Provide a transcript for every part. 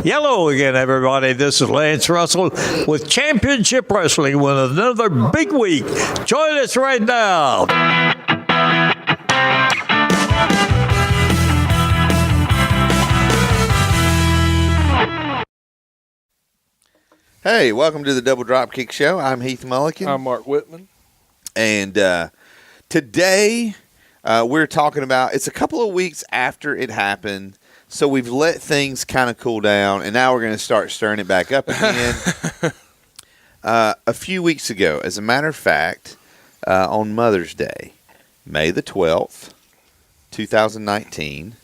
Hello again, everybody. This is Lance Russell with Championship Wrestling with another big week. Join us right now. Hey, welcome to the Double Dropkick Show. I'm Heath Mullikin. I'm Mark Whitman. And today we're talking about, it's a couple of weeks after it happened, so we've let things kind of cool down, and now we're going to start stirring it back up again. A few weeks ago, as a matter of fact, on Mother's Day, May the 12th, 2019,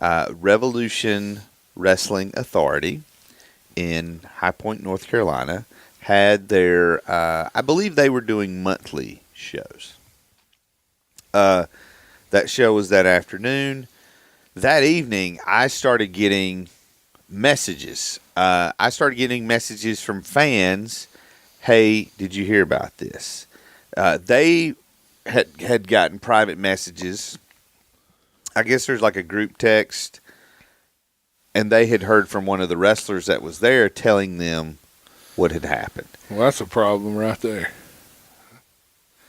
Revolution Wrestling Authority in High Point, North Carolina, had their, I believe they were doing monthly shows. That show was that afternoon. That evening, I started getting messages. I started getting messages from fans. Hey, did you hear about this? They had gotten private messages. I guess there's like a group text, and they had heard from one of the wrestlers that was there telling them what had happened. Well, that's a problem right there.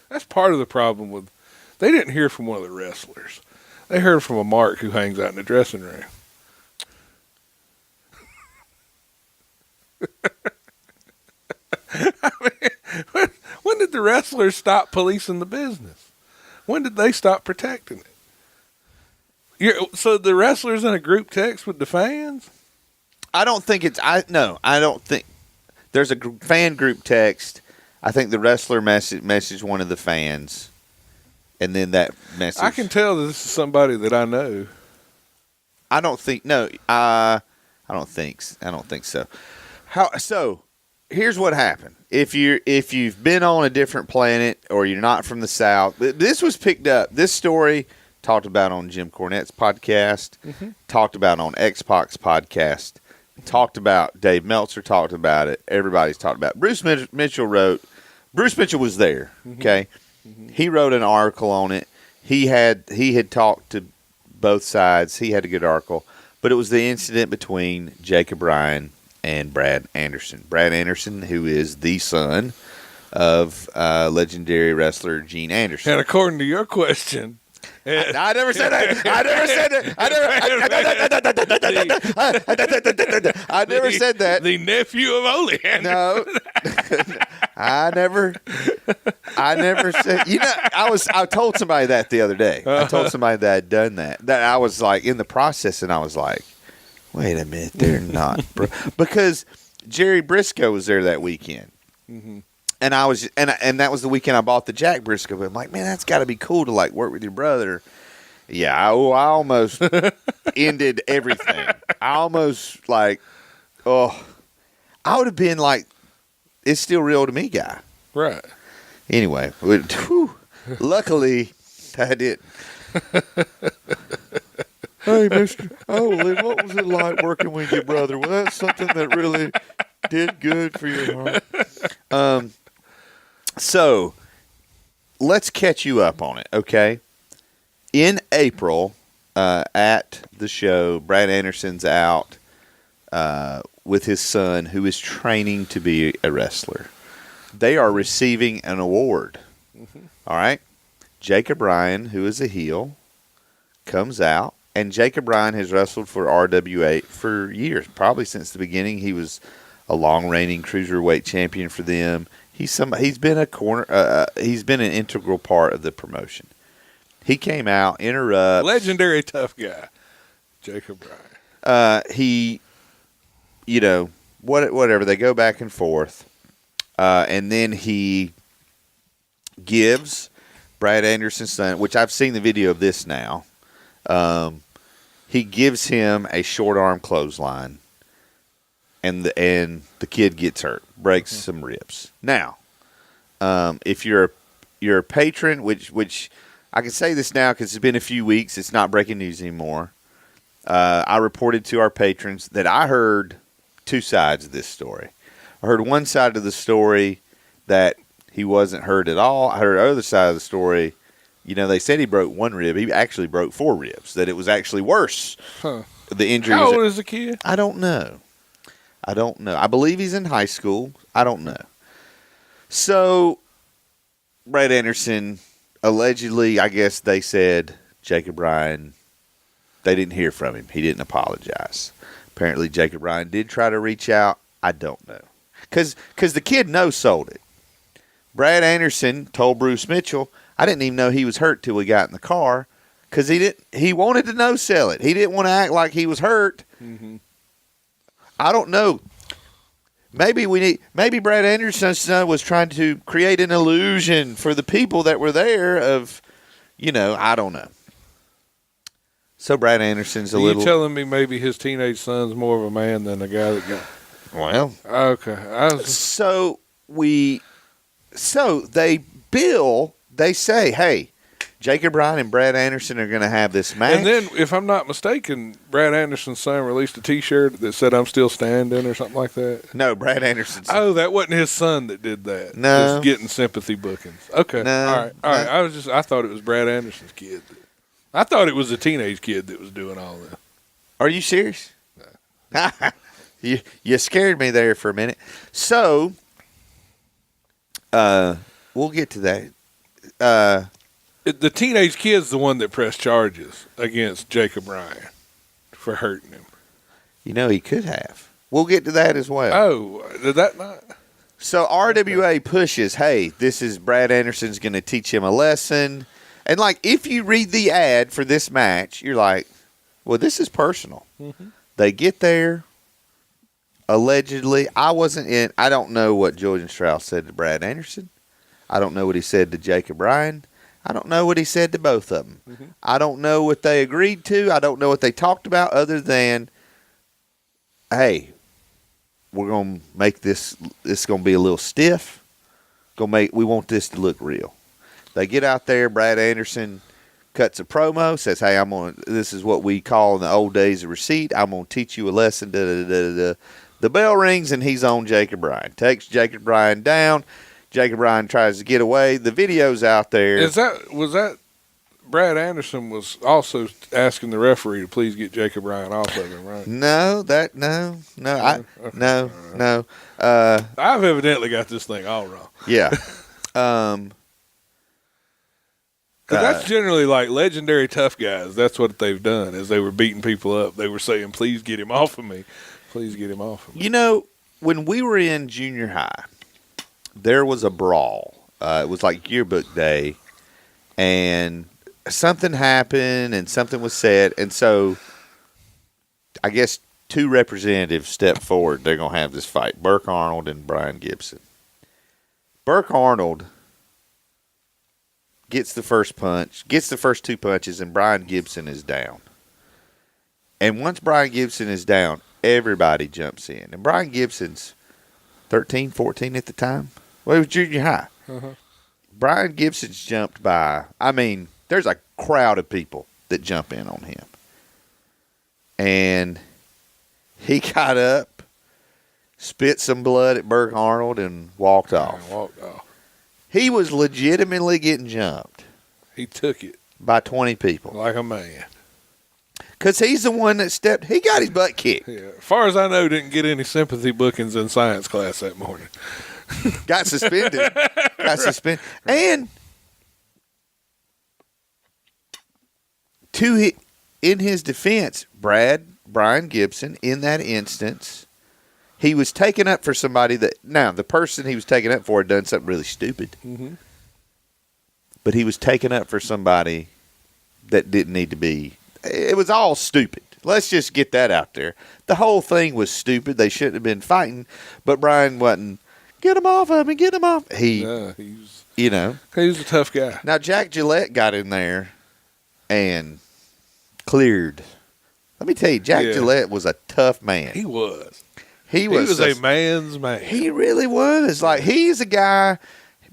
That's part of the problem with, they didn't hear from one of the wrestlers. They heard from a Mark who hangs out in the dressing room. I mean, when did the wrestlers stop policing the business? When did they stop protecting it? So the wrestlers in a group text with the fans? I don't think it's, I don't think, there's a fan group text. I think the wrestler messaged one of the fans. And then that message. I can tell this is somebody that I know. I don't think so. So here's what happened. If you've been on a different planet or you're not from the South, this was picked up. This story talked about on Jim Cornette's podcast, talked about on X-Pac's podcast, talked about, Dave Meltzer talked about it. Everybody's talked about it. Bruce Mitchell wrote. Bruce Mitchell was there. Okay. He wrote an article on it. He had talked to both sides. He had a good article. But it was the incident between Jacob Ryan and Brad Anderson. Brad Anderson, who is the son of legendary wrestler Gene Anderson. And according to your question... I never said that. I never said that. The nephew of Ole Anderson. No. I never said. I told somebody that the other day. I told somebody that I'd done that. That I was like in the process, and I was like, "Wait a minute, they're not," bro. Because Jerry Briscoe was there that weekend, and I was, and that was the weekend I bought the Jack Briscoe. But I'm like, man, that's got to be cool to like work with your brother. Yeah, I almost ended everything. I almost like, I would have been like, it's still real to me, guy. Right. Anyway, luckily I didn't. Hey, Mr. Ole, what was it like working with your brother? Well, that's something that really did good for your heart. So let's catch you up on it, okay? In April, at the show, Brad Anderson's out with his son, who is training to be a wrestler. They are receiving an award. All right? Jacob Ryan, who is a heel, comes out, and Jacob Ryan has wrestled for RWA for years, probably since the beginning. He was a long-reigning cruiserweight champion for them. He's been he's been an integral part of the promotion. He came out, interrupts. Legendary tough guy, Jacob Ryan. Whatever. They go back and forth. And then he gives Brad Anderson's son, which I've seen the video of this now. He gives him a short arm clothesline, and the kid gets hurt, breaks some ribs. Now, if you're a patron, which I can say this now because it's been a few weeks, it's not breaking news anymore. I reported to our patrons that I heard two sides of this story. I heard one side of the story that he wasn't hurt at all. I heard the other side of the story. They said he broke one rib. He actually broke 4 ribs. That it was actually worse. Huh. The injury. How old is the kid? I don't know. I don't know. I believe he's in high school. I don't know. So, Brad Anderson, allegedly, I guess they said Jacob Ryan, they didn't hear from him. He didn't apologize. Apparently, Jacob Ryan did try to reach out. I don't know. Because the kid no-sold it. Brad Anderson told Bruce Mitchell, I didn't even know he was hurt till we got in the car because he wanted to no-sell it. He didn't want to act like he was hurt. Mm-hmm. I don't know. Maybe Brad Anderson's son was trying to create an illusion for the people that were there of, I don't know. So Brad Anderson's Are you telling me maybe his teenage son's more of a man than the guy that got... Well. Okay. So they say, hey, Jacob Ryan and Brad Anderson are going to have this match. And then, if I'm not mistaken, Brad Anderson's son released a T-shirt that said, I'm still standing or something like that. No, Brad Anderson's son. Oh, that wasn't his son that did that. No. Just getting sympathy bookings. Okay. No. All right. I thought it was Brad Anderson's kid. I thought it was a teenage kid that was doing all this. Are you serious? No. You scared me there for a minute. So, we'll get to that. The teenage kid's the one that pressed charges against Jacob Ryan for hurting him. He could have. We'll get to that as well. Oh, did that not? So RWA pushes, hey, this is Brad Anderson's going to teach him a lesson. And, if you read the ad for this match, you're like, well, this is personal. Mm-hmm. They get there. Allegedly, I don't know what Julian Strauss said to Brad Anderson. I don't know what he said to Jacob Ryan. I don't know what he said to both of them. Mm-hmm. I don't know what they agreed to. I don't know what they talked about other than, hey, we're going to make this going to be a little stiff. We want this to look real. They get out there. Brad Anderson cuts a promo, says, hey, this is what we call in the old days a receipt. I'm going to teach you a lesson. The bell rings, and he's on Jacob Ryan. Takes Jacob Ryan down. Jacob Ryan tries to get away. The video's out there. Was that Brad Anderson was also asking the referee to please get Jacob Ryan off of him, right? No. I've evidently got this thing all wrong. Yeah. That's generally like legendary tough guys. That's what they've done as they were beating people up. They were saying, please get him off of me. Please get him off of me. When we were in junior high, there was a brawl. It was like yearbook day, and something happened, and something was said, and so I guess two representatives stepped forward. They're going to have this fight, Burke Arnold and Brian Gibson. Burke Arnold gets the first two punches, and Brian Gibson is down. And once Brian Gibson is down, everybody jumps in. And Brian Gibson's 13, 14 at the time. Well, he was junior high. Uh-huh. Brian Gibson's jumped by, there's a crowd of people that jump in on him. And he got up, spit some blood at Burke Arnold, and walked off. He was legitimately getting jumped. He took it. By 20 people. Like a man. Because he's the one that he got his butt kicked. Yeah. As far as I know, didn't get any sympathy bookings in science class that morning. Got suspended. And in his defense, Brian Gibson, in that instance, he was taken up for somebody the person he was taken up for had done something really stupid. Mm-hmm. But he was taken up for somebody that didn't need to be. It was all stupid. Let's just get that out there. The whole thing was stupid. They shouldn't have been fighting. But Brian wasn't, get him off of me, get him off. He was a tough guy. Now, Jack Gillette got in there and cleared. Let me tell you, Jack Gillette was a tough man. He was. He was a man's man. He really was. He's a guy.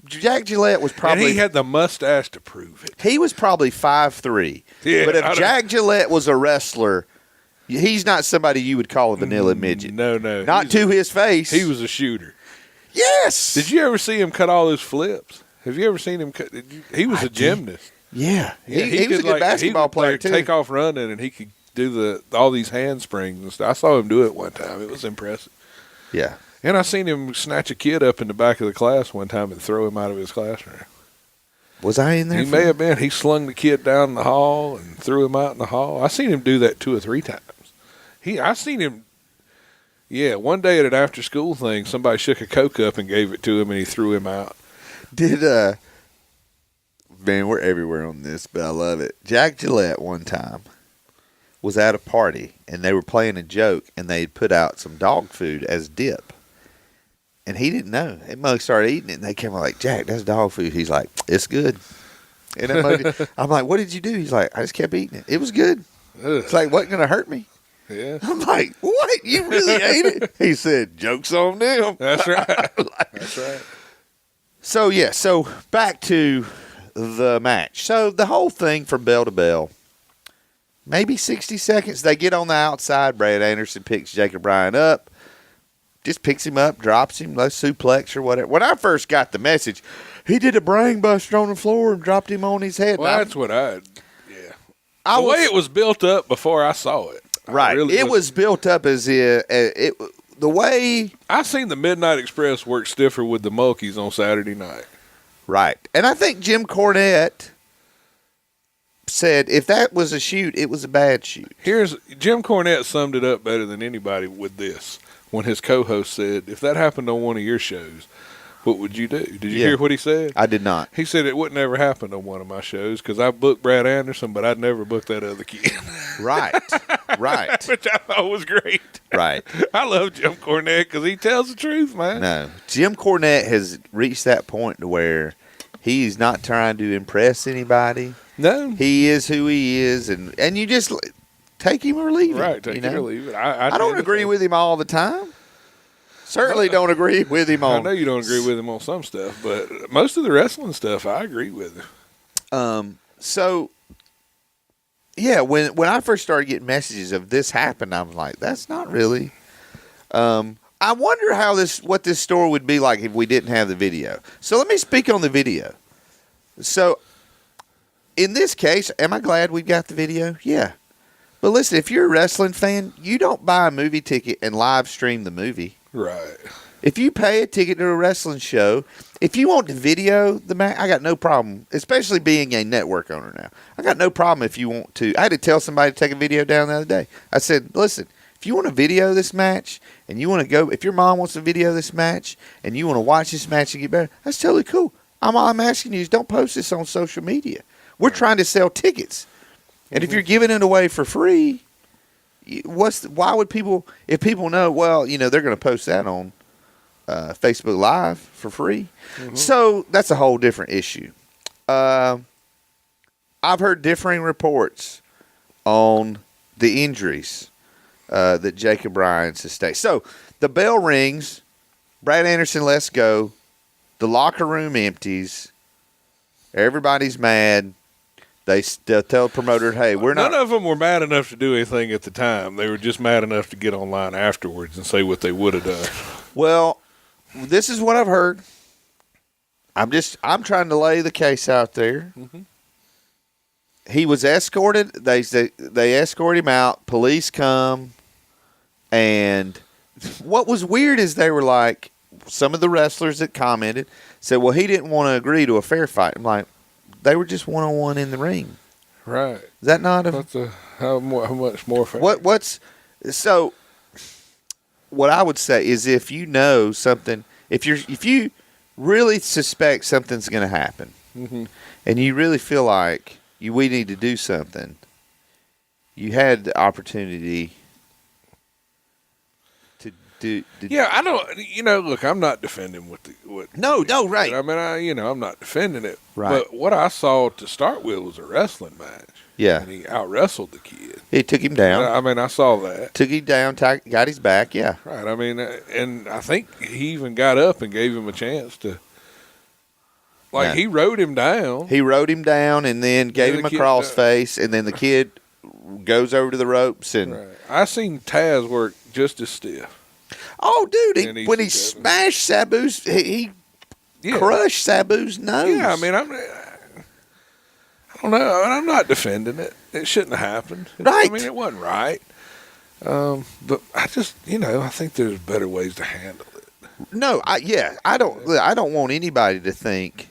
Jack Gillette was probably. And he had the mustache to prove it. He was probably 5'3". Yeah, but if Jack Gillette was a wrestler, he's not somebody you would call a vanilla midget. No. Not to his face. He was a shooter. Yes. Did you ever see him cut all his flips? Have you ever seen him cut? He was a gymnast. Yeah. He was a good basketball player, too. Take off running, and he could do all these handsprings and stuff. I saw him do it one time. It was impressive. Yeah. And I seen him snatch a kid up in the back of the class one time and throw him out of his classroom. Was I in there? He may have been. He slung the kid down the hall and threw him out in the hall. I seen him do that 2 or 3 times. I seen him. Yeah, one day at an after-school thing, somebody shook a Coke up and gave it to him, and he threw him out. Man, we're everywhere on this, but I love it. Jack Gillette one time was at a party, and they were playing a joke, and they had put out some dog food as dip. And he didn't know. And mug started eating it, and they came out like, Jack, that's dog food. He's like, it's good. And I'm like, what did you do? He's like, I just kept eating it. It was good. It's like, wasn't going to hurt me. Yeah. I'm like, what? You really ate it? He said, joke's on them. That's right. That's right. So, yeah, so back to the match. So the whole thing from bell to bell, maybe 60 seconds. They get on the outside. Brad Anderson picks Jacob Bryan up. Just picks him up, drops him, let's suplex or whatever. When I first got the message, he did a brain buster on the floor and dropped him on his head. Well, that's what the way it was built up before I saw it. Right. It was built up as the way. I seen the Midnight Express work stiffer with the Mulkis on Saturday night. Right. And I think Jim Cornette said if that was a shoot, it was a bad shoot. Jim Cornette summed it up better than anybody with this. When his co-host said, if that happened on one of your shows, what would you do? Did you hear what he said? I did not. He said it wouldn't ever happen on one of my shows because I booked Brad Anderson, but I'd never book that other kid. Right. Right. Which I thought was great. Right. I love Jim Cornette because he tells the truth, man. No. Jim Cornette has reached that point to where he's not trying to impress anybody. No. He is who he is, and you just take him or leave him. Right, take him or leave it. I don't agree with him all the time. Certainly don't agree with him on. I know you don't agree with him on some stuff, but most of the wrestling stuff, I agree with him. So, yeah, when I first started getting messages of this happened, I was like, that's not really. I wonder what this story would be like if we didn't have the video. So let me speak on the video. So, in this case, am I glad we got the video? Yeah. But listen, if you're a wrestling fan, you don't buy a movie ticket and live stream the movie. Right. If you pay a ticket to a wrestling show, if you want to video the match, I got no problem, especially being a network owner now. I got no problem if you want to. I had to tell somebody to take a video down the other day. I said, listen, if you want to video this match and you want to go, if your mom wants to video this match and you want to watch this match and get better, that's totally cool. All I'm asking you is don't post this on social media. We're trying to sell tickets. And if you're giving it away for free, why would people, if people know, well, they're going to post that on Facebook Live for free. Mm-hmm. So that's a whole different issue. I've heard differing reports on the injuries that Jacob Bryan sustained. So the bell rings, Brad Anderson lets go, the locker room empties, everybody's mad. They'll tell the promoter, hey, we're not. None of them were mad enough to do anything at the time. They were just mad enough to get online afterwards and say what they would have done. Well, this is what I've heard. I'm trying to lay the case out there. Mm-hmm. He was escorted. They escort him out. Police come. And what was weird is they were like, some of the wrestlers that commented said, well, he didn't want to agree to a fair fight. I'm like, they were just one-on-one in the ring. Right. Is that not how much more fair? So what I would say is if you know something, if you really suspect something's going to happen, mm-hmm. and you really feel like we need to do something, you had the opportunity to do. Yeah, I don't. Look, I'm not defending what. No, right. I mean, I'm not defending it. Right. But what I saw to start with was a wrestling match. Yeah. And he out wrestled the kid. He took him down. I mean, I saw that. Took him down, got his back. Yeah. Right. I mean, and I think he even got up and gave him a chance to. Like, he rode him down. He rode him down and then gave him a crossface, and then the kid goes over to the ropes. And right. I seen Taz work just as stiff. Oh, dude! When he smashed Sabu's, he crushed Sabu's nose. Yeah, I mean, don't know. I'm not defending it. It shouldn't have happened. Right. I mean, it wasn't right. But I just, I think there's better ways to handle it. No, I don't want anybody to think.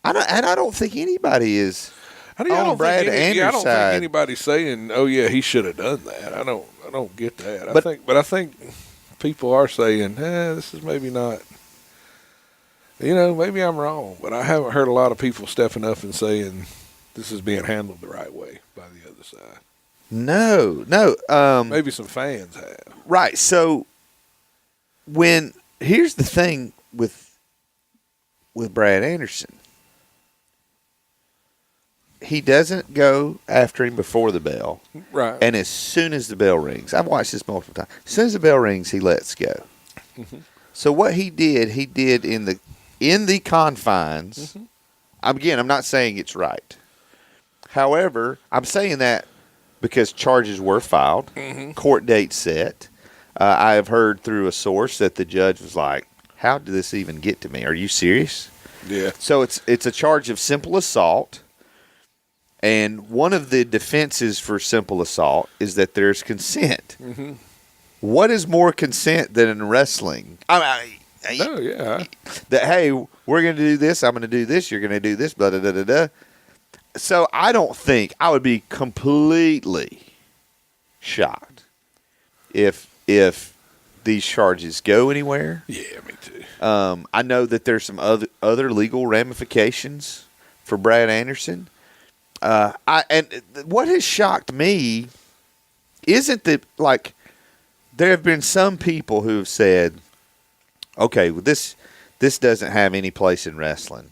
I don't think anybody is on Brad Andrews' I don't side. think anybody's saying, "Oh yeah, he should have done that." I don't get that. I think people are saying, "This is maybe not." Maybe I'm wrong, but I haven't heard a lot of people stepping up and saying this is being handled the right way by the other side. No. Maybe some fans have. Right. So here's the thing with Brad Anderson. He doesn't go after him before the bell. Right. And as soon as the bell rings, I've watched this multiple times. As soon as the bell rings, he lets go. Mm-hmm. So what he did in the confines. Mm-hmm. I'm not saying it's right. However, I'm saying that because charges were filed, court date set. I have heard through a source that the judge was like, "How did this even get to me? Are you serious?" Yeah. So it's a charge of simple assault. And one of the defenses for simple assault is that there's consent. Mm-hmm. What is more consent than in wrestling? Oh, yeah. That, hey, we're going to do this, I'm going to do this, you're going to do this, blah, blah, blah, blah, blah. So I don't think I would be completely shocked if these charges go anywhere. Yeah, me too. I know that there's some other legal ramifications for Brad Anderson. And what has shocked me isn't that, like, there have been some people who have said, okay, well, this doesn't have any place in wrestling.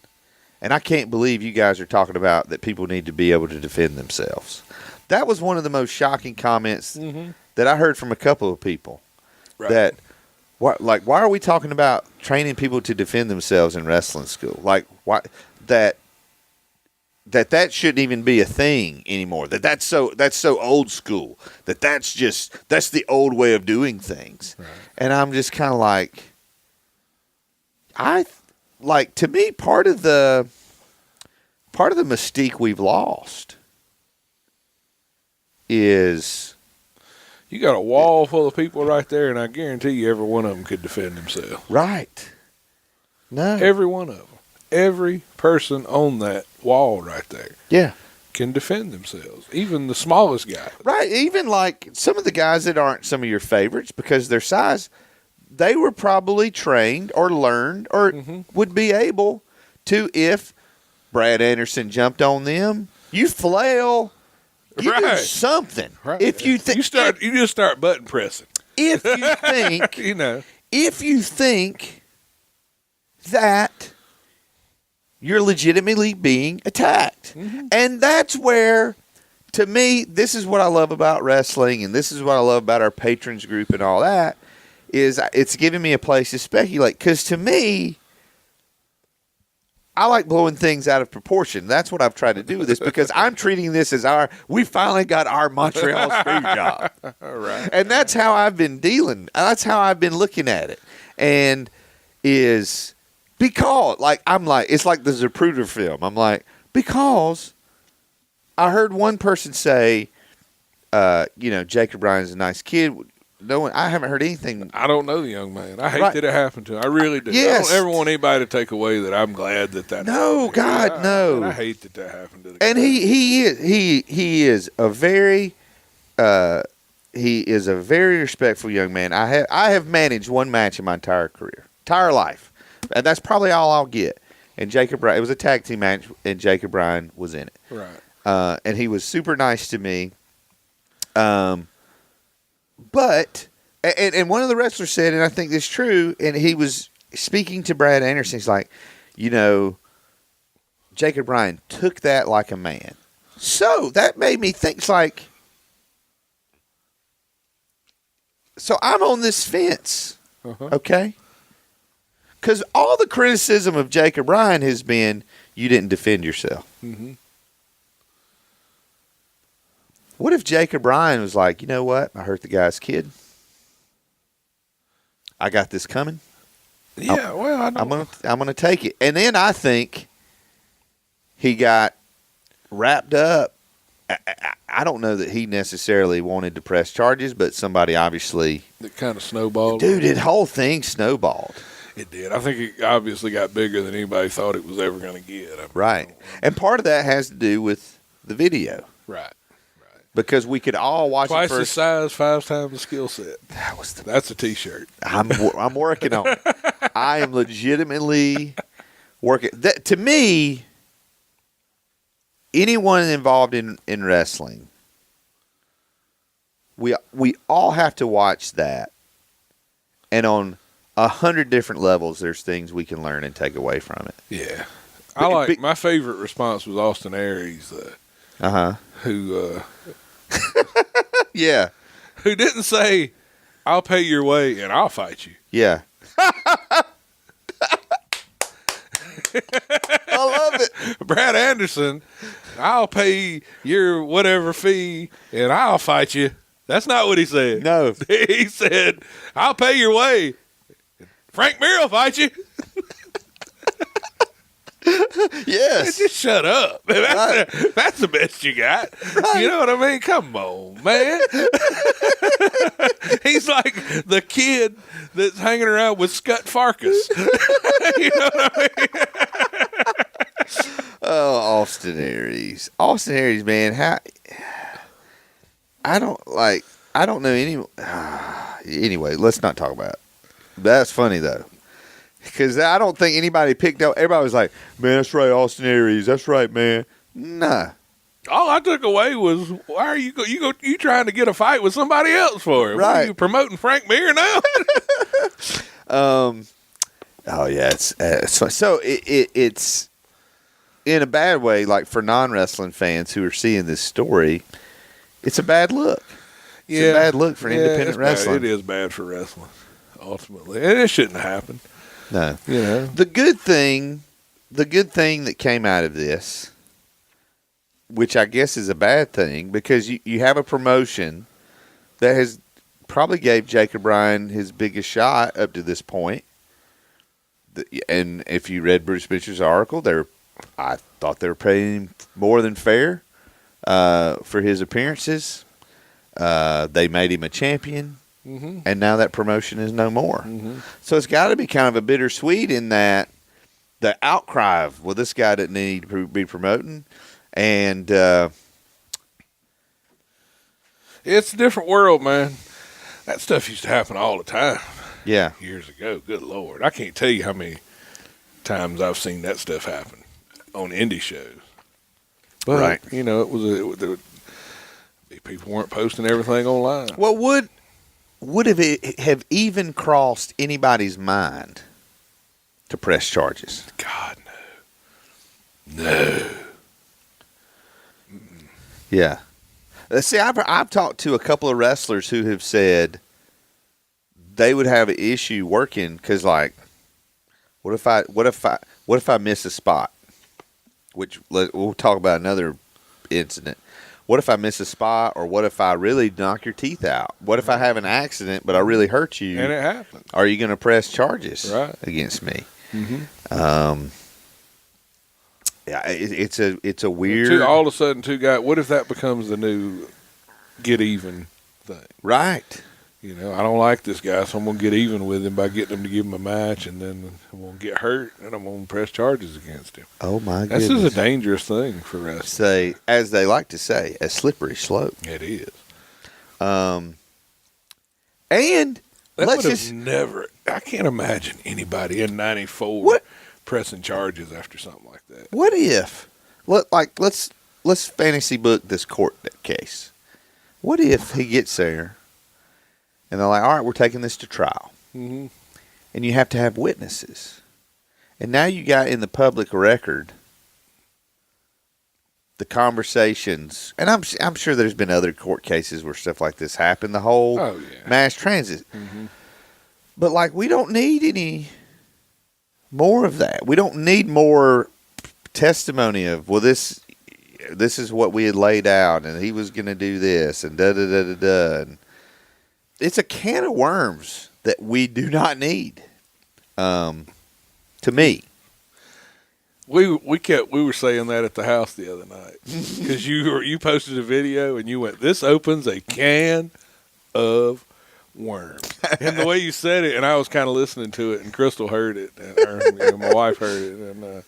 And I can't believe you guys are talking about that people need to be able to defend themselves. That was one of the most shocking comments that I heard from a couple of people. Right. That, why are we talking about training people to defend themselves in wrestling school? Like, why that that shouldn't even be a thing anymore. That's so old school. That's the old way of doing things. Right. And I'm just kind of like, to me, part of the mystique we've lost is you got a wall full of people right there, and I guarantee you every one of them could defend themselves. Right. No. Every one of them. Every person on that wall right there. Yeah. Can defend themselves. Even the smallest guy. Right. Even like some of the guys that aren't some of your favorites because of their size, they were probably trained or learned or would be able to, if Brad Anderson jumped on them, you flail, you do something. Right. If you think you just start button pressing. If you think if you think that you're legitimately being attacked. And that's where, to me, this is what I love about wrestling, and this is what I love about our patrons group and all that, is it's giving me a place to speculate. Because to me, I like blowing things out of proportion. That's what I've tried to do with this, because I'm treating this as we finally got our Montreal screw job. Right. And that's how I've been dealing. That's how I've been looking at it. And is... because, it's like the Zapruder film. I'm like, because I heard one person say, Jacob Bryan's a nice kid. No one, I haven't heard anything. I don't know the young man. I hate that it happened to him. I really do. Yes. I don't ever want anybody to take away that I'm glad that No, happened. God, no. I hate that happened to the And guy. he is a very respectful young man. I have managed one match in my entire life. And that's probably all I'll get. And Jacob Bryan, it was a tag team match, and Jacob Bryan was in it. Right. And he was super nice to me. But, and one of the wrestlers said, and I think this is true, and he was speaking to Brad Anderson. He's like, Jacob Bryan took that like a man. So that made me think, so I'm on this fence. Okay? Because all the criticism of Jacob Bryan has been, you didn't defend yourself. What if Jacob Bryan was like, you know what? I hurt the guy's kid. I got this coming. Yeah, well, I don't. I'm gonna take it. And then I think he got wrapped up. I don't know that he necessarily wanted to press charges, but somebody obviously. It kind of snowballed. Dude, the whole thing snowballed. It did. I think it obviously got bigger than anybody thought it was ever going to get. Right. And part of that has to do with the video. Right. Because we could all watch Twice it the first. size, 5 times the skill set. That's a T-shirt. I'm working on it. I am legitimately working. That, to me, anyone involved in wrestling, we all have to watch that. And on 100 different levels, there's things we can learn and take away from it. Yeah. My favorite response was Austin Aries, who yeah. Who didn't say, "I'll pay your way and I'll fight you." Yeah. I love it. Brad Anderson, "I'll pay your whatever fee and I'll fight you." That's not what he said. No. He said, "I'll pay your way. Frank Mir will fight you." Yes. Just shut up. That's the best you got. Right. You know what I mean? Come on, man. He's like the kid that's hanging around with Scut Farkas. You know what I mean? Oh, Austin Aries. Austin Aries, man. I don't know any. Anyway, let's not talk about it. That's funny, though. Because I don't think anybody picked up. Everybody was like, "Man, that's right, Austin Aries. That's right, man." Nah. All I took away was, why are you trying to get a fight with somebody else for? Right. What, are you promoting Frank Mir now? Oh yeah, it's so it's in a bad way. Like for non-wrestling fans who are seeing this story, it's a bad look. It's a bad look for independent wrestling. It is bad for wrestling, ultimately, and it shouldn't happen. No, you know, the good thing that came out of this, which I guess is a bad thing, because you have a promotion that has probably gave Jacob Bryan his biggest shot up to this point. And if you read Bruce Mitchell's article, I thought they were paying him more than fair for his appearances. They made him a champion. Mm-hmm. And now that promotion is no more. Mm-hmm. So it's got to be kind of a bittersweet in that the outcry of, well, this guy didn't need to be promoting. And it's a different world, man. That stuff used to happen all the time. Yeah. Years ago. Good Lord. I can't tell you how many times I've seen that stuff happen on indie shows. But, right. You know, people weren't posting everything online. Well, would have even crossed anybody's mind to press charges? God, no. No. Mm-mm. Yeah. See, I've talked to a couple of wrestlers who have said they would have an issue working because, like, what if I miss a spot? Which we'll talk about another incident. What if I miss a spot, or what if I really knock your teeth out? What if I have an accident, but I really hurt you? And it happens. Are you going to press charges against me? Mm-hmm. Yeah, it's a weird. All of a sudden, two guys. What if that becomes the new get even thing? Right. You know, I don't like this guy, so I'm going to get even with him by getting him to give him a match, and then I'm going to get hurt, and I'm going to press charges against him. Oh, my goodness. This is a dangerous thing for wrestling. As they like to say, a slippery slope. It is. And let's just never. I can't imagine anybody in '94 pressing charges after something like that. What if, let's fantasy book this court case. What if he gets there, and they're like, "All right, we're taking this to trial," mm-hmm. and you have to have witnesses, and now you got in the public record the conversations, and I'm sure there's been other court cases where stuff like this happened. The whole mass transit, but like we don't need any more of that. We don't need more testimony of, well, this is what we had laid out, and he was going to do this, and da da da da da. And it's a can of worms that we do not need. To me. We were saying that at the house the other night because you posted a video and you went, "This opens a can of worms," and the way you said it, and I was kind of listening to it, and Crystal heard it, and my wife heard it,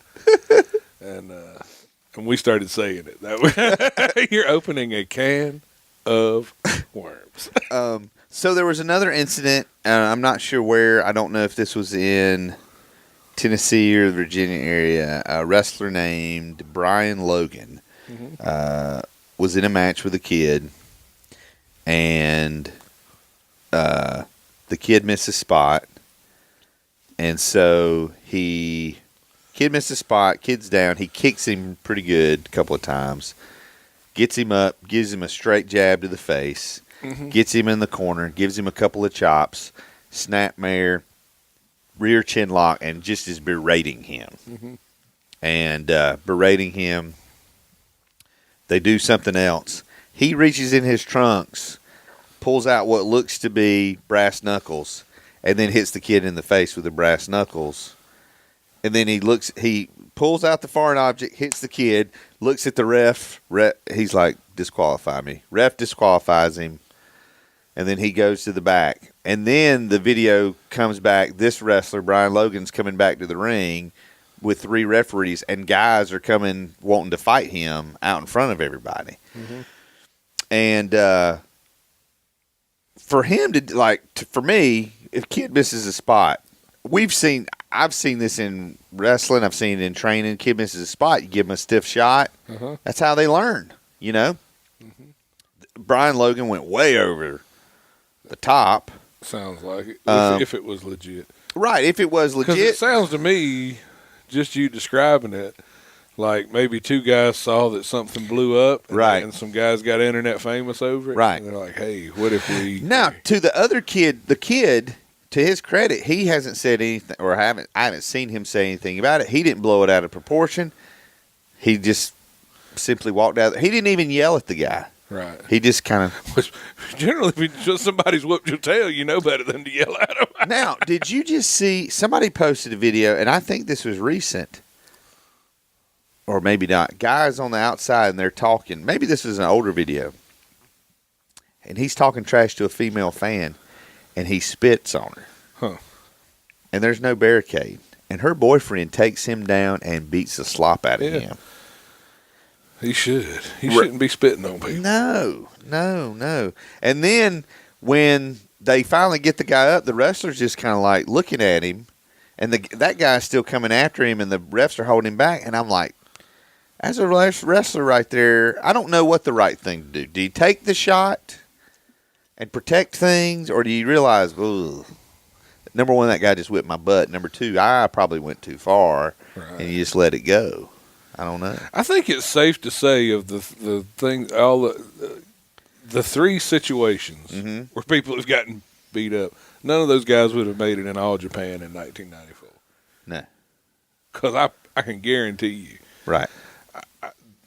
and we started saying it that way. You're opening a can of worms. So there was another incident. I'm not sure where. I don't know if this was in Tennessee or the Virginia area. A wrestler named Brian Logan was in a match with a kid, and the kid missed a spot, and so kid missed a spot. Kid's down. He kicks him pretty good a couple of times, gets him up, gives him a straight jab to the face, gets him in the corner, gives him a couple of chops, snapmare, rear chin lock, and just is berating him. And berating him, they do something else. He reaches in his trunks, pulls out what looks to be brass knuckles, and then hits the kid in the face with the brass knuckles. And then he pulls out the foreign object, hits the kid, looks at the ref. He's like, disqualify me. Ref disqualifies him. And then he goes to the back. And then the video comes back. This wrestler, Brian Logan's coming back to the ring with 3 referees, and guys are coming wanting to fight him out in front of everybody. And for him to, for me, if kid misses a spot, I've seen this in wrestling. I've seen it in training. Kid misses a spot, you give him a stiff shot. That's how they learn, you know? Brian Logan went way over the top. Sounds like it. If it was legit. Right, if it was legit. Because it sounds to me, just you describing it, like maybe 2 guys saw that something blew up. And some guys got internet famous over it. Right. And they're like, hey, what if we... Now, to the other kid, the kid, to his credit, he hasn't said anything, or I haven't seen him say anything about it. He didn't blow it out of proportion. He just simply walked out. He didn't even yell at the guy. Right. He just kind of... Generally, if somebody's whooped your tail, you know better than to yell at them. Now, did you just see... Somebody posted a video, and I think this was recent, or maybe not. Guys on the outside, and they're talking. Maybe this is an older video. And he's talking trash to a female fan, and he spits on her. And there's no barricade. And her boyfriend takes him down and beats the slop out of him. He should. He shouldn't be spitting on people. No. And then when they finally get the guy up, the wrestler's just kind of like looking at him, and that guy's still coming after him, and the refs are holding him back. And I'm like, as a wrestler right there, I don't know what the right thing to do. Do you take the shot and protect things, or do you realize, number one, that guy just whipped my butt. Number two, I probably went too far, and you just let it go. I don't know. I think it's safe to say of the thing, all the 3 situations where people have gotten beat up, none of those guys would have made it in All Japan in 1994. No, because I can guarantee you, right.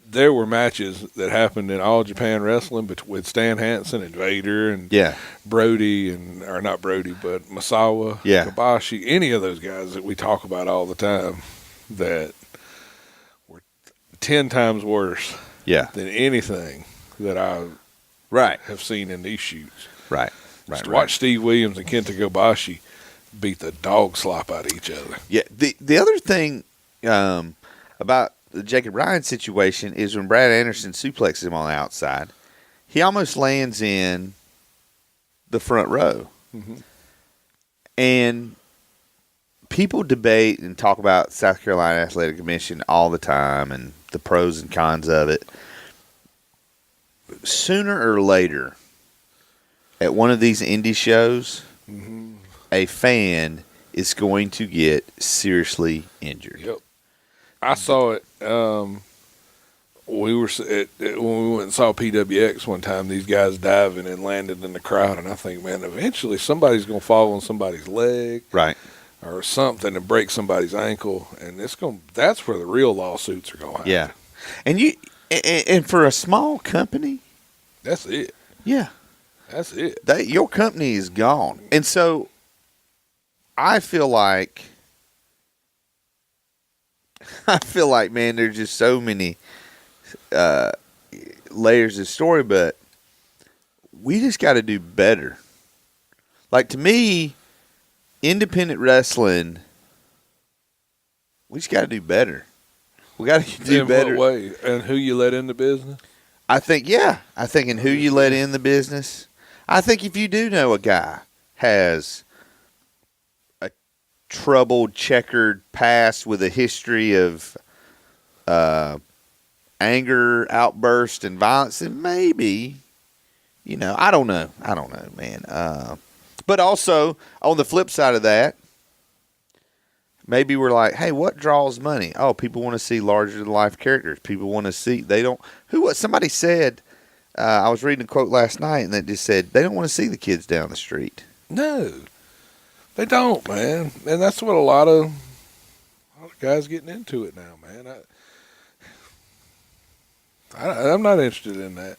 There were matches that happened in All Japan Wrestling with Stan Hansen and Vader and Brody or not Brody, but Masawa, Kobashi, any of those guys that we talk about all the time that were 10 times worse than anything that I have seen in these shoots. Right. Watch Steve Williams and Kenta Kobashi beat the dog slop out of each other. Yeah. The other thing about the Jacob Ryan situation is when Brad Anderson suplexes him on the outside, he almost lands in the front row. And people debate and talk about South Carolina Athletic Commission all the time and the pros and cons of it. Sooner or later, at one of these indie shows, a fan is going to get seriously injured. Yep. I saw it. We were when we went and saw PWX one time. These guys diving and landed in the crowd, and I think, man, eventually somebody's going to fall on somebody's leg, or something, and break somebody's ankle, and that's where the real lawsuits are going to happen. Yeah, and for a small company, that's it. Yeah, that's it. Your company is gone, and so I feel like I feel like, man, there's just so many layers of story, but we just got to do better. Like, to me, independent wrestling, we just got to do better. We got to do better. In what way? And who you let in the business? I think in who you let in the business. I think if you do know a guy has a troubled, checkered past with a history of anger, outburst, and violence, then maybe, I don't know, man. But also, on the flip side of that, maybe we're like, hey, what draws money? Oh, people want to see larger-than-life characters. People want to see, somebody said, I was reading a quote last night, and it just said, they don't want to see the kids down the street. No, they don't, man. And that's what a lot of guys getting into it now, man. I'm not interested in that.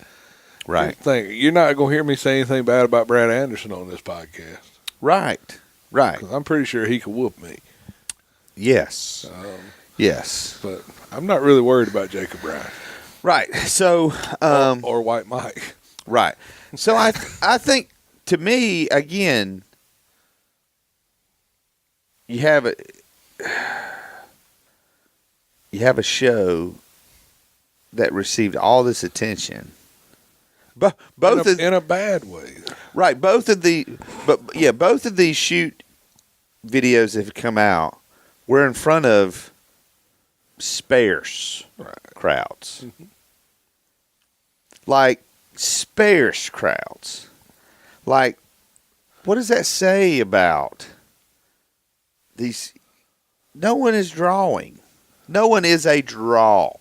Right. You're not going to hear me say anything bad about Brad Anderson on this podcast. Right. 'Cause I'm pretty sure he could whoop me. Yes. Yes. But I'm not really worried about Jacob Bryan. Right. So, or White Mike. Right. So I think, to me, again, you have a show that received all this attention. Both in a bad way. Right. Both of these shoot videos that have come out were in front of sparse crowds. Mm-hmm. Like, sparse crowds. Like, what does that say about these? No one is drawing. No one is a draw.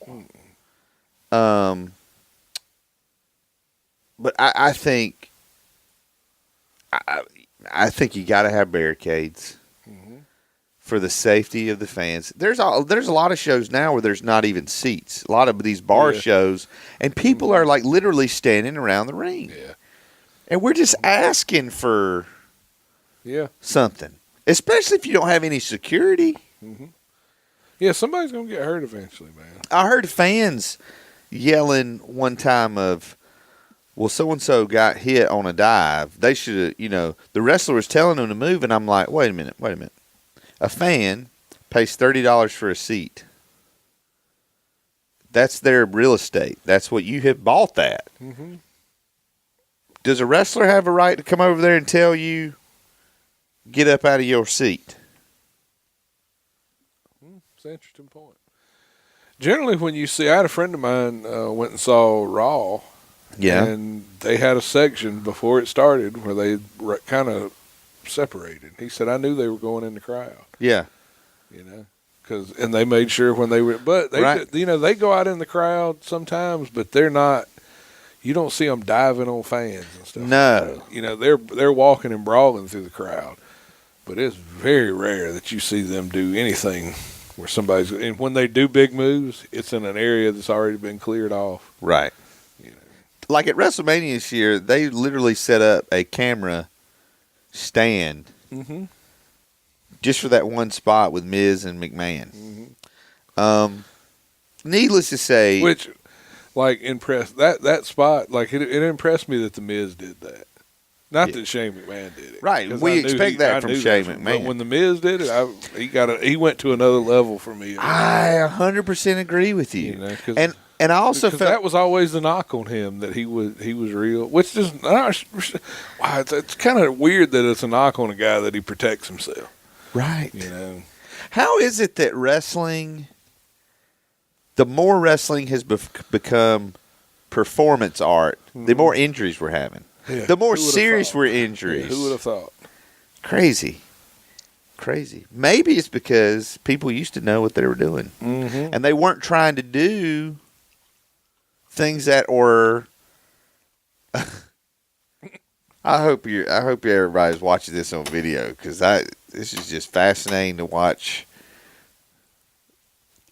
But I think I think you got to have barricades for the safety of the fans. There's a lot of shows now where there's not even seats. A lot of these bar shows, and people are like literally standing around the ring. Yeah. And we're just asking for something, especially if you don't have any security. Mm-hmm. Yeah, somebody's going to get hurt eventually, man. I heard fans yelling one time of, well, so-and-so got hit on a dive. They should have, the wrestler was telling them to move, and I'm like, wait a minute. A fan pays $30 for a seat. That's their real estate. That's what you have bought that. Mm-hmm. Does a wrestler have a right to come over there and tell you, get up out of your seat? It's an interesting point. Generally, when you see, I had a friend of mine went and saw Raw. Yeah. And they had a section before it started where they kind of separated. He said, I knew they were going in the crowd. Yeah. And they made sure when they were, but they, they go out in the crowd sometimes, but they're not, you don't see them diving on fans and stuff. No. They're walking and brawling through the crowd, but it's very rare that you see them do anything where somebody's, and when they do big moves, it's in an area that's already been cleared off. Right. Like at WrestleMania this year, they literally set up a camera stand just for that one spot with Miz and McMahon. Mm-hmm. Needless to say, which, like, impressed that spot. Like, it impressed me that the Miz did that. Not that Shane McMahon did it. Right. We expect that from Shane McMahon. But when the Miz did it, he went to another level for me. I 100% agree with you. And I also felt that was always the knock on him, that he was real, which is it's kind of weird that it's a knock on a guy that he protects himself. Right. How is it that wrestling, the more wrestling has become performance art, the more injuries we're having. Yeah. The more serious we're injuries. Yeah, who would have thought? Crazy. Maybe it's because people used to know what they were doing. Mm-hmm. And they weren't trying to do things that were. I hope everybody's watching this on video, because this is just fascinating to watch.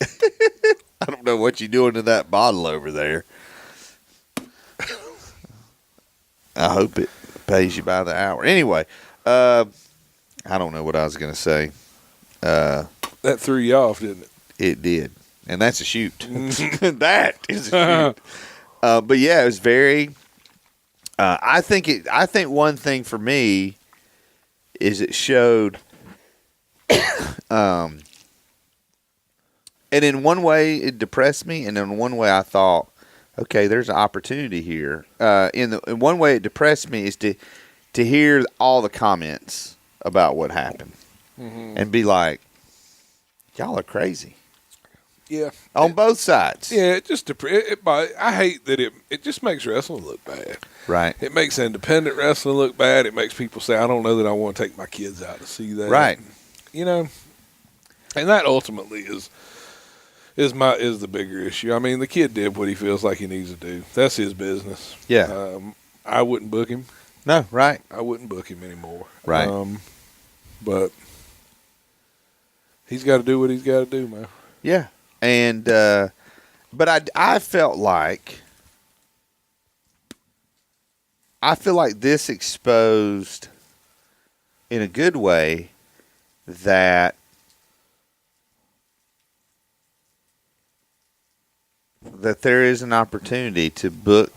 I don't know what you're doing to that bottle over there. I hope it pays you by the hour. Anyway, I don't know what I was going to say. That threw you off, didn't it? It did, and that's a shoot. That is a shoot. But yeah, it was very. I think one thing for me is it showed, and in one way it depressed me, and in one way I thought, okay, there's an opportunity here. In one way it depressed me is to hear all the comments about what happened, and be like, y'all are crazy. Yeah, on both sides. Yeah, it just I hate that it just makes wrestling look bad. Right. It makes independent wrestling look bad. It makes people say, I don't know that I want to take my kids out to see that. Right. You know, and that ultimately is the bigger issue. I mean, the kid did what he feels like he needs to do. That's his business. Yeah. I wouldn't book him. No, right. I wouldn't book him anymore. Right. But he's got to do what he's got to do, man. Yeah. And but I felt like this exposed in a good way that there is an opportunity to book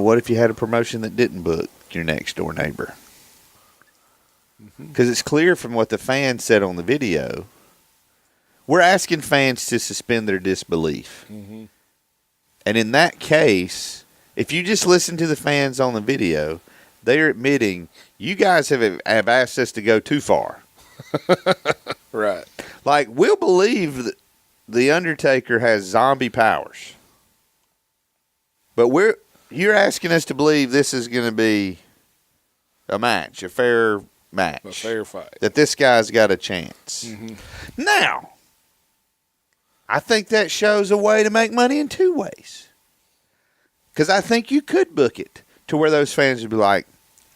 what if you had a promotion that didn't book your next door neighbor? Because it's clear from what the fans said on the video, we're asking fans to suspend their disbelief. Mm-hmm. And in that case, if you just listen to the fans on the video, they're admitting you guys have asked us to go too far. Right. Like, we'll believe that the Undertaker has zombie powers, but you're asking us to believe this is going to be a match, a fair match, a fair fight, that this guy's got a chance. Mm-hmm. Now, I think that shows a way to make money in two ways. Because I think you could book it to where those fans would be like,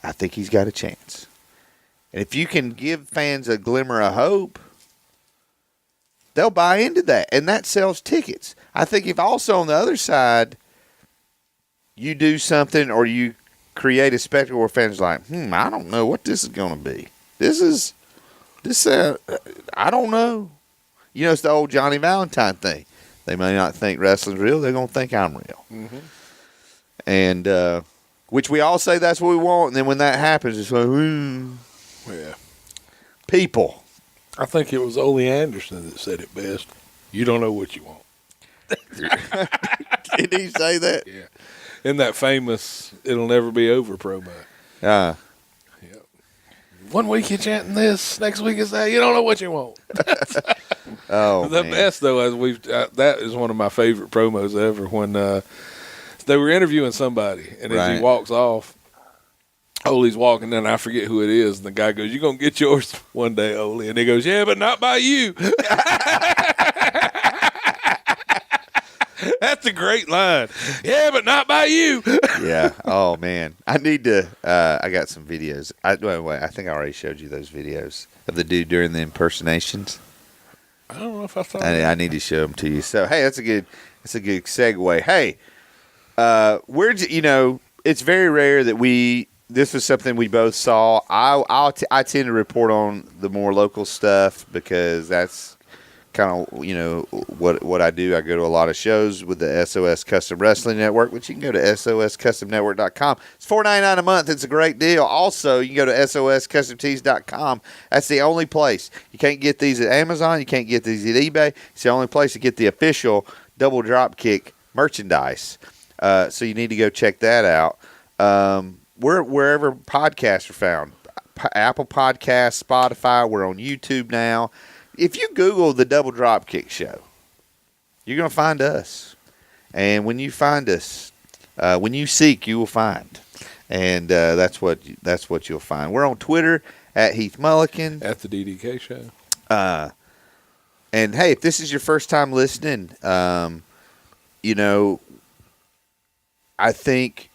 I think he's got a chance. And if you can give fans a glimmer of hope, they'll buy into that. And that sells tickets. I think if also on the other side, you do something or you create a spectacle where fans are like, I don't know what this is going to be. I don't know. You know, it's the old Johnny Valentine thing. They may not think wrestling's real. They're going to think I'm real. Mm-hmm. And, which we all say that's what we want. And then when that happens, it's like, yeah. People. I think it was Ole Anderson that said it best. You don't know what you want. Did he say that? Yeah. In that famous "It'll Never Be Over" promo. Yeah. One week you're chanting this, next week is that. You don't know what you want. Oh, the man. best though, as that is one of my favorite promos ever. When they were interviewing somebody, and as he walks off, Ole's walking, and I forget who it is, and the guy goes, "You're gonna get yours one day, Ole," and he goes, "Yeah, but not by you." That's a great line. Yeah, but not by you. Yeah. Oh, man. I need to. I got some videos. I think I already showed you those videos of the dude during the impersonations. I don't know if I saw that. I need to show them to you. So, hey, that's a good segue. Hey, it's very rare that this was something we both saw. I tend to report on the more local stuff because that's kind of, what I do. I go to a lot of shows with the SOS Custom Wrestling Network, which you can go to soscustomnetwork.com. It's $4.99 a month. It's a great deal. Also, you can go to soscustomtees.com. That's the only place. You can't get these at Amazon. You can't get these at eBay. It's the only place to get the official Double Dropkick merchandise. So you need to go check that out. We're wherever podcasts are found. Apple Podcasts, Spotify. We're on YouTube now. If you Google the Double Dropkick Show, you're going to find us. And when you find us, when you seek, you will find. And that's what you'll find. We're on Twitter at Heath Mullikin. At the DDK Show. And, hey, if this is your first time listening, I think...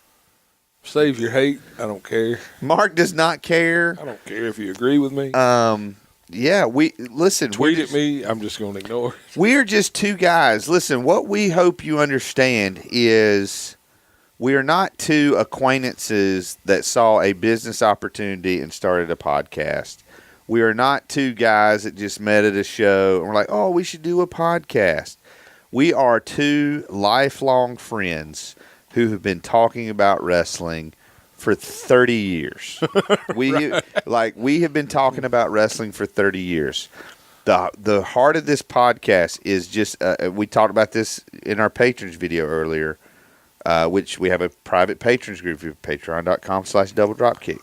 Save your hate. I don't care. Mark does not care. I don't care if you agree with me. Yeah, listen. Tweet at me. I'm just going to ignore it. We're just two guys. Listen, what we hope you understand is we are not two acquaintances that saw a business opportunity and started a podcast. We are not two guys that just met at a show and we're like, oh, we should do a podcast. We are two lifelong friends who have been talking about wrestling for 30 years. We have been talking about wrestling for 30 years. The heart of this podcast is just we talked about this in our patrons video earlier, which we have a private patrons group, patreon.com/doubledropkick.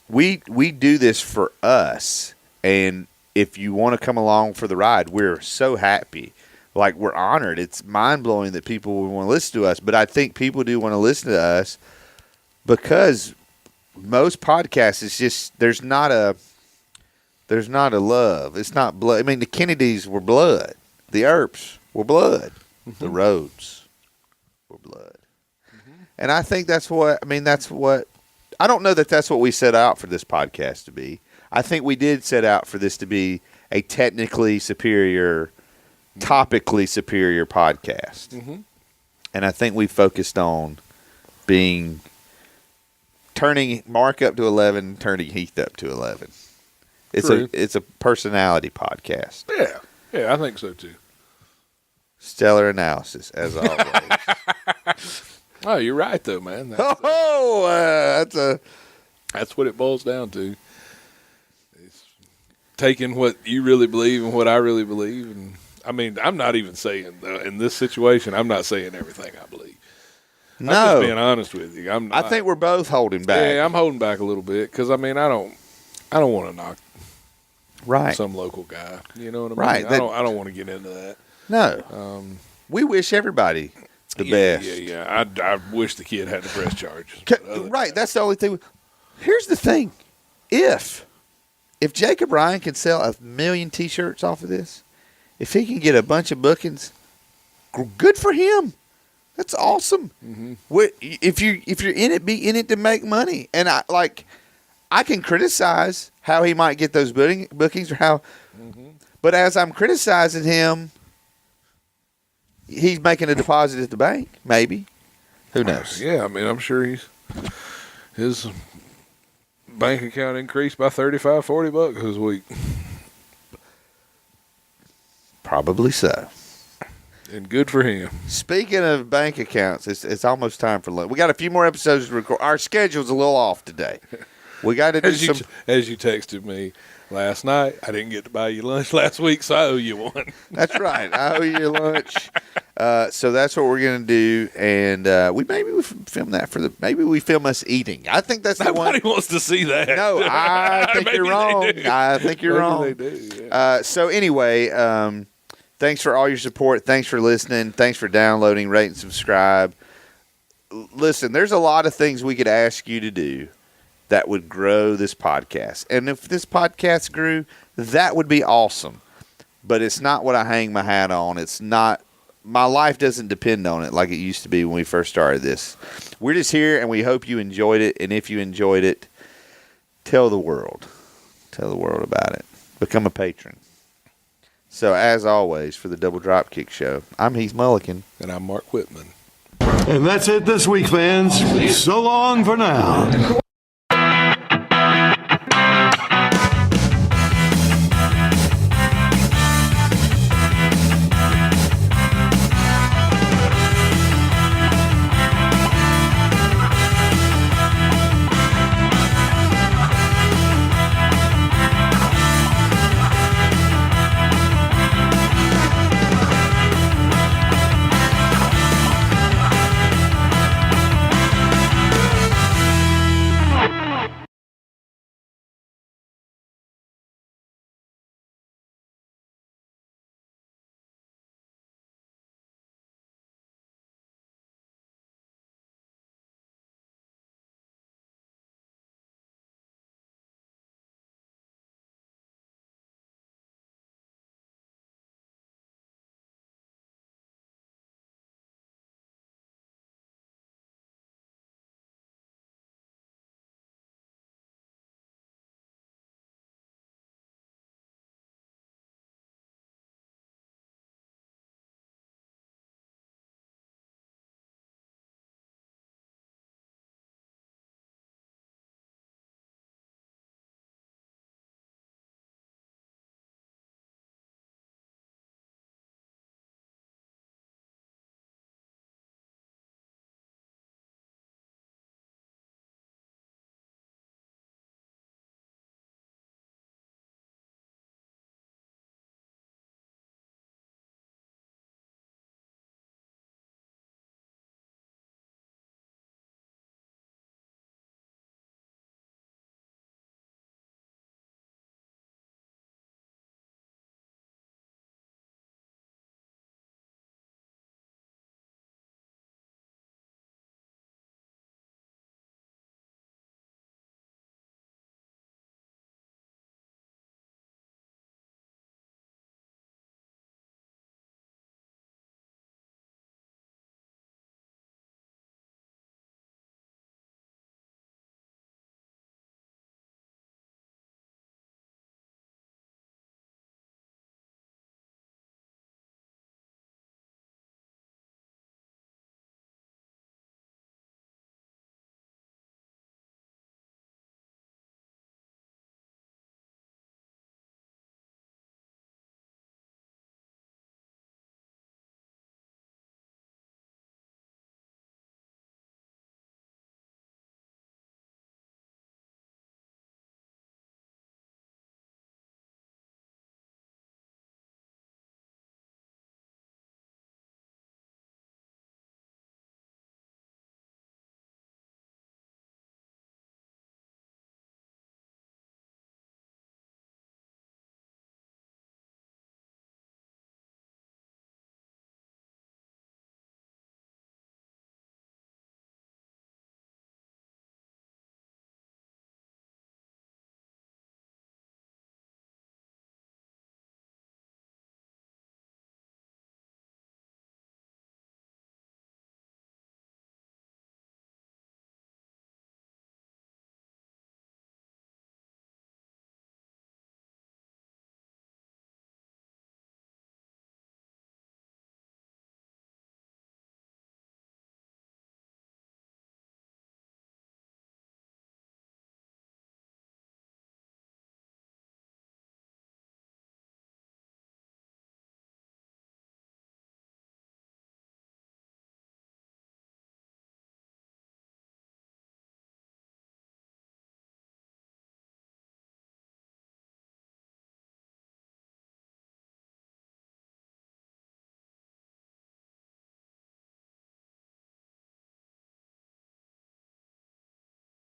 We do this for us, and if you want to come along for the ride, we're so happy. Like, we're honored. It's mind-blowing that people would want to listen to us, but I think people do want to listen to us because most podcasts is just there's not a love. It's not blood. I mean, the Kennedys were blood. The Earps were blood. Mm-hmm. The Rhodes were blood. Mm-hmm. And I think that's what I don't know that that's what we set out for this podcast to be. I think we did set out for this to be a technically superior, topically superior podcast. Mm-hmm. And I think we focused on turning Mark up to 11, turning Heath up to 11. It's a personality podcast. Yeah, I think so too. Stellar analysis, as always. Oh, you're right though, man. That's what it boils down to. It's taking what you really believe and what I really believe, and I mean, I'm not even saying in this situation, I'm not saying everything I believe. No, I'm just being honest with you. I think we're both holding back. Yeah, I'm holding back a little bit because I mean, I don't want to knock some local guy. You know what I mean? Right. I don't want to get into that. No. We wish everybody the best. Yeah. I wish the kid had the press charges. Right. That's the only thing. Here's the thing. If Jacob Ryan can sell 1 million T-shirts off of this, if he can get a bunch of bookings, good for him. That's awesome. Mm-hmm. If you're in it, be in it to make money. And I can criticize how he might get those bookings or how, but as I'm criticizing him, he's making a deposit at the bank. Maybe, who knows? Yeah, I mean, I'm sure his bank account increased by $35-40 this week. Probably so. And good for him. Speaking of bank accounts, it's almost time for lunch. We got a few more episodes to record. Our schedule's a little off today. We got to do as you texted me last night, I didn't get to buy you lunch last week, so I owe you one. That's right. I owe you lunch. So that's what we're going to do. And we film that maybe we film us eating. I think that's the one. Nobody wants to see that. No, I think you're wrong. I think you're wrong. They do, yeah. So anyway, thanks for all your support. Thanks for listening. Thanks for downloading, rate, and subscribe. Listen, there's a lot of things we could ask you to do that would grow this podcast. And if this podcast grew, that would be awesome. But it's not what I hang my hat on. It's not, my life doesn't depend on it like it used to be when we first started this. We're just here, and we hope you enjoyed it. And if you enjoyed it, tell the world. Tell the world about it. Become a patron. So, as always, for the Double Dropkick Show, I'm Heath Mullikin. And I'm Mark Whitman. And that's it this week, fans. So long for now.